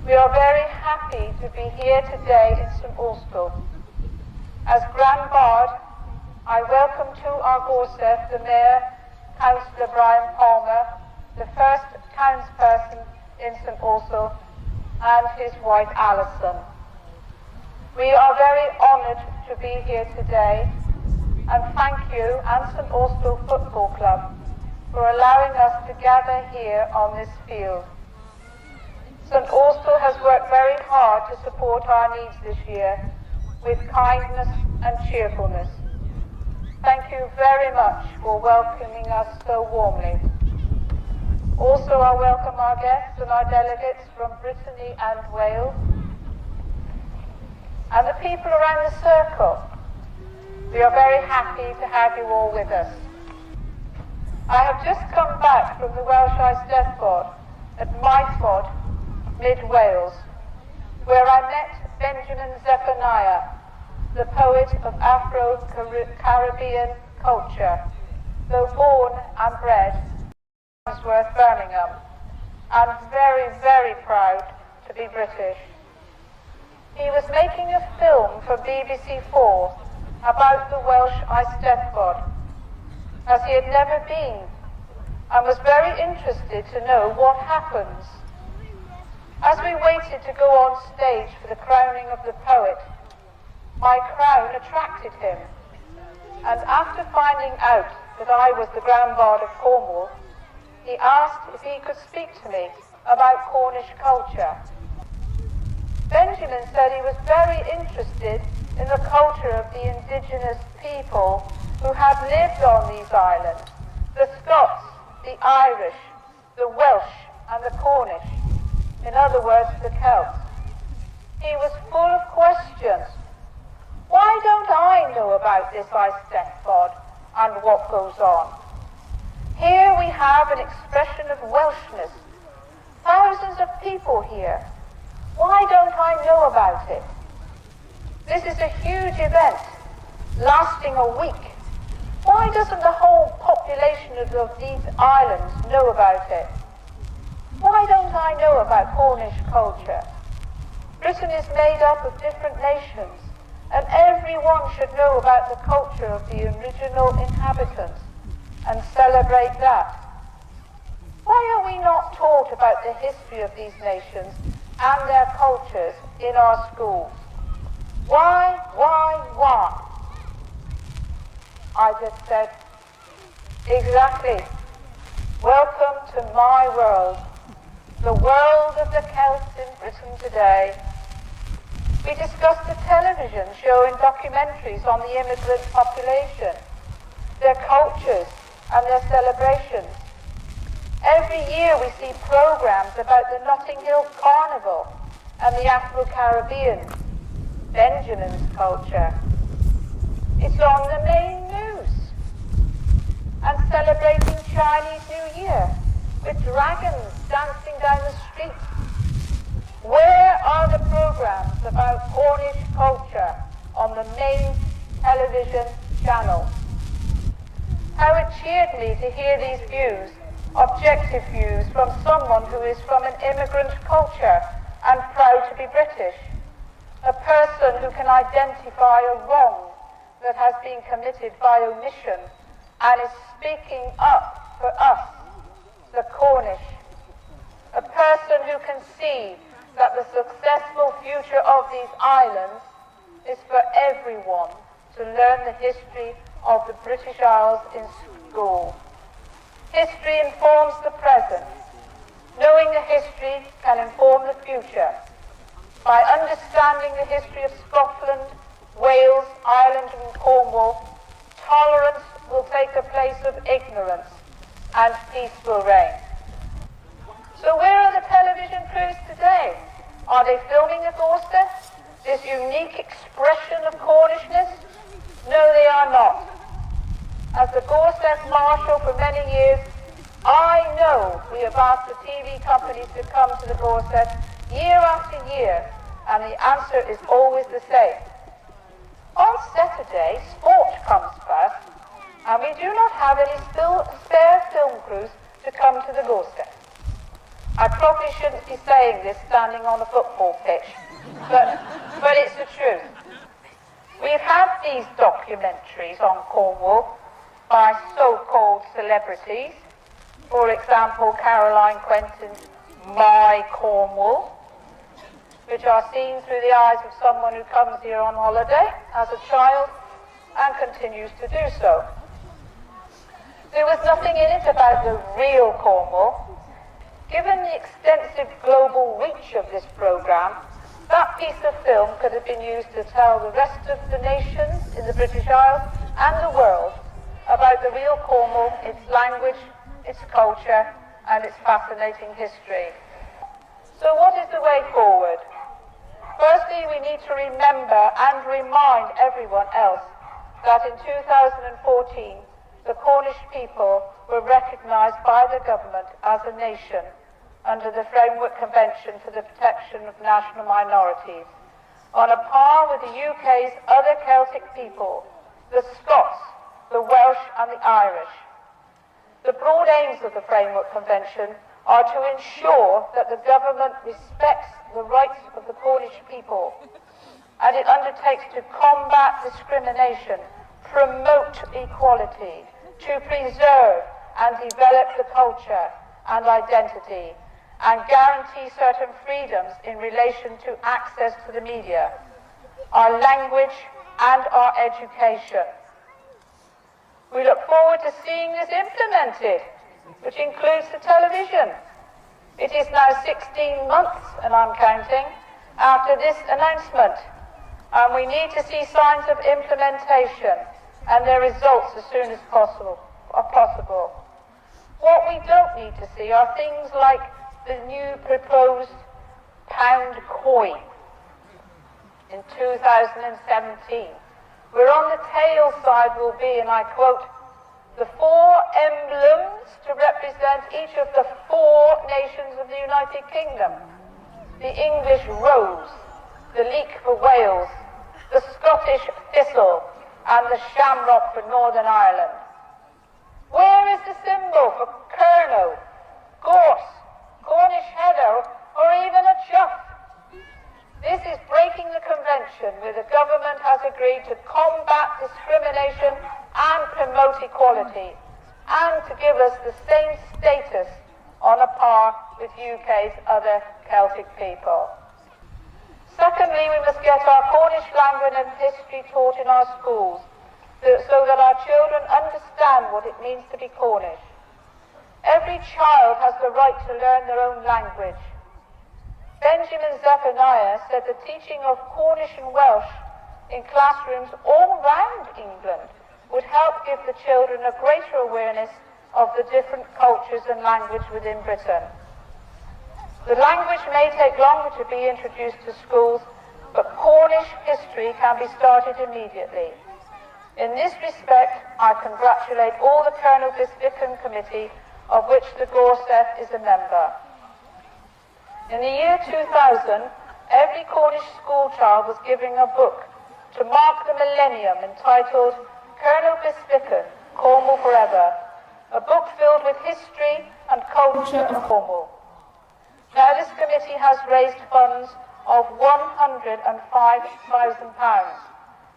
We are very happy to be here today in St Austell. As Grand Bard, I welcome to our Gorsedh the Mayor, Councillor Brian Palmer, the first townsperson in St Austell, and his wife Alison. We are very honoured to be here today, and thank you and St Austell Football Club for allowing us to gather here on this field. St Austell has worked very hard to support our needs this year with kindness and cheerfulness. Thank you very much for welcoming us so warmly. Also, I welcome our guests and our delegates from Brittany and Wales, and the people around the circle. We are very happy to have you all with us. I have just come back from the Welsh Eisteddfod at Maesford, Mid Wales, where I met Benjamin Zephaniah, the poet of Afro-Caribbean culture, though born and bred in Wandsworth, Birmingham, and very, very proud to be British. He was making a film for BBC 4 about the Welsh Eisteddfod, as he had never been, and was very interested to know what happens. As we waited to go on stage for the crowning of the poet, my crown attracted him, and after finding out that I was the Grand Bard of Cornwall, he asked if he could speak to me about Cornish culture. Benjamin said he was very interested in the culture of the indigenous people who had lived on these islands, the Scots, the Irish, the Welsh, and the Cornish. In other words, the Celts. He was full of questions. Why don't I know about this Eisteddfod and what goes on? Here we have an expression of Welshness. Thousands of people here. Why don't I know about it? This is a huge event, lasting a week. Why doesn't the whole population of these islands know about it? Why don't I know about Cornish culture? Britain is made up of different nations, and everyone should know about the culture of the original inhabitants and celebrate that. Why are we not taught about the history of these nations and their cultures in our schools? Why? I just said, exactly. Welcome to my world. The world of the Celts in Britain today. We discussed the television showing documentaries on the immigrant population, their cultures and their celebrations. Every year we see programs about the Notting Hill Carnival and the Afro-Caribbean, Benjamin's culture. It's on the main news. And celebrating Chinese New Year with dragons dancing down the street. Where are the programs about Cornish culture on the main television channels? How it cheered me to hear these views, objective views from someone who is from an immigrant culture and proud to be British. A person who can identify a wrong that has been committed by omission and is speaking up for us, the Cornish. A person who can see that the successful future of these islands is for everyone to learn the history of the British Isles in school. History informs the present. Knowing the history can inform the future. By understanding the history of Scotland, Wales, Ireland and Cornwall, tolerance will take the place of ignorance and peace will reign. So where are the television crews today? Are they filming at Gorsedh, this unique expression of Cornishness? No, they are not. As the Gorsedh Marshal for many years, I know we have asked the TV companies to come to the Gorsedh year after year, and the answer is always the same. On Saturday, sport comes first, and we do not have any spare film crews to come to the Gorsedh. I probably shouldn't be saying this standing on a football pitch, but it's the truth. We've had these documentaries on Cornwall by so-called celebrities. For example, Caroline Quentin's My Cornwall, which are seen through the eyes of someone who comes here on holiday as a child and continues to do so. There was nothing in it about the real Cornwall. Given the extensive global reach of this programme, that piece of film could have been used to tell the rest of the nations in the British Isles and the world about the real Cornwall, its language, its culture, and its fascinating history. So what is the way forward? Firstly, we need to remember and remind everyone else that in 2014, the Cornish people were recognised by the government as a nation under the Framework Convention for the Protection of National Minorities, on a par with the UK's other Celtic people, the Scots, the Welsh and the Irish. The broad aims of the Framework Convention are to ensure that the government respects the rights of the Cornish people, and it undertakes to combat discrimination, promote equality, to preserve and develop the culture and identity, and guarantee certain freedoms in relation to access to the media, our language and our education. We look forward to seeing this implemented, which includes the television. It is now 16 months, and I'm counting, after this announcement, and we need to see signs of implementation and their results as soon as possible. What we don't need to see are things like the new proposed pound coin in 2017, where on the tail side will be, and I quote, the 4 emblems to represent each of the 4 nations of the United Kingdom. The English rose, the leek for Wales, the Scottish thistle, and the shamrock for Northern Ireland. Where is the symbol for Kernow, gorse, Cornish heather, or even a chuff? This is breaking the convention where the government has agreed to combat discrimination and promote equality, and to give us the same status on a par with UK's other Celtic people. Secondly, we must get our Cornish language and history taught in our schools, so that our children understand what it means to be Cornish. Every child has the right to learn their own language. Benjamin Zephaniah said the teaching of Cornish and Welsh in classrooms all round England would help give the children a greater awareness of the different cultures and language within Britain. The language may take longer to be introduced to schools, but Cornish history can be started immediately. In this respect, I congratulate all the Colonel Bisbicken Committee, of which the Gorsedh is a member. In the year 2000, every Cornish school child was given a book to mark the millennium entitled Colonel Bisbicken, Cornwall Forever, a book filled with history and culture of Cornwall. Now this committee has raised funds of £105,000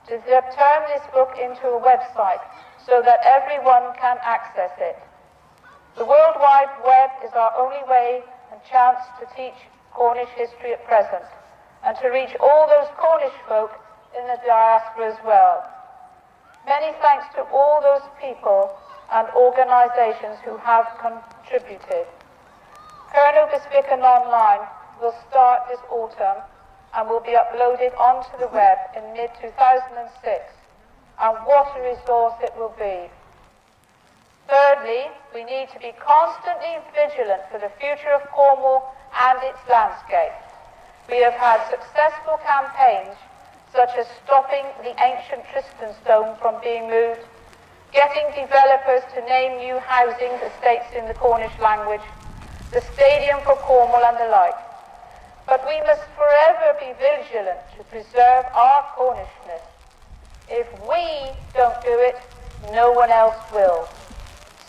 to turn this book into a website so that everyone can access it. The World Wide Web is our only way and chance to teach Cornish history at present, and to reach all those Cornish folk in the diaspora as well. Many thanks to all those people and organisations who have contributed. Colonel Bisbicken Online will start this autumn and will be uploaded onto the web in mid-2006, and what a resource it will be. Thirdly, we need to be constantly vigilant for the future of Cornwall and its landscape. We have had successful campaigns such as stopping the ancient Tristan stone from being moved, getting developers to name new housing estates in the Cornish language, the Stadium for Cornwall and the like. But we must forever be vigilant to preserve our Cornishness. If we don't do it, no one else will.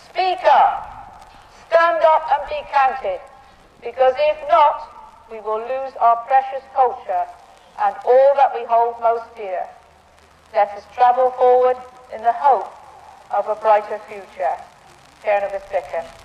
Speak up, stand up and be counted. because if not, we will lose our precious culture and all that we hold most dear. Let us travel forward in the hope of a brighter future. Cairn agus Bice.